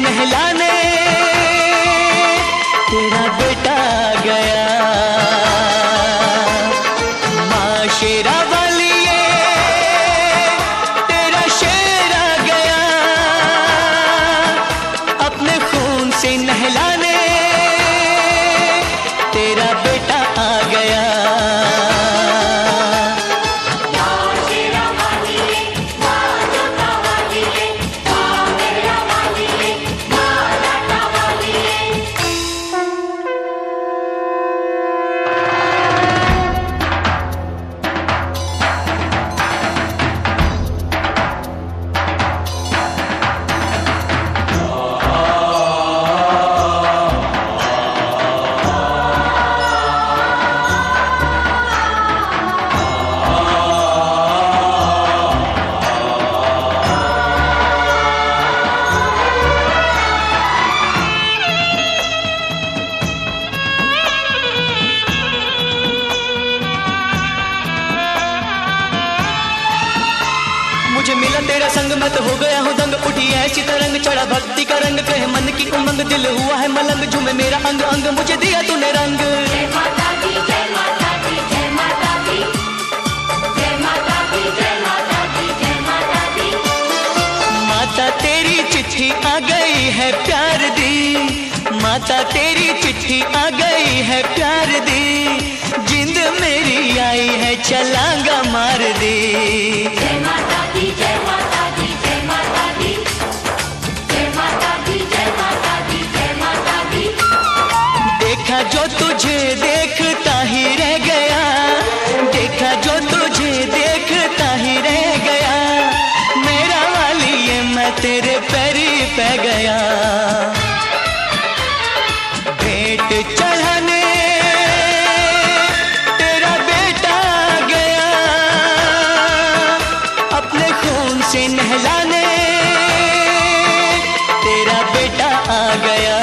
नहलाने तेरा बेटा आ गया। माँ शेरा वाली तेरा शेर आ गया। अपने खून से नहलाने तेरा बेटा आ गया। मुझे मिला तेरा संग मैं तो हो गया हूँ दंग। उठी ऐसी तरंग चढ़ा भक्ति का रंग। कहे मन की उमंग दिल हुआ है मलंग। झूमे मेरा अंग अंग मुझे दिया तूने रंग। जय माता दी जय माता दी जय माता दी जय माता दी जय माता दी जय माता दी। माता तेरी चिट्ठी आ गई है प्यार दी। माता तेरी चिट्ठी आ गई है प्यार दी। जिंद मेरी आई है छलांगा मार दी। जय माता दी जय माता दी जय माता दी जय माता दी जय माता दी जय माता दी। देखा जो तुझे देखता ही रह गया। देखा जो तुझे देखता ही रह गया। मेरा वाली ये मैं तेरे पैरी पे गया। भेंट चढ़ाने तेरा बेटा आ गया। अपने खून से नहलाने तेरा बेटा आ गया।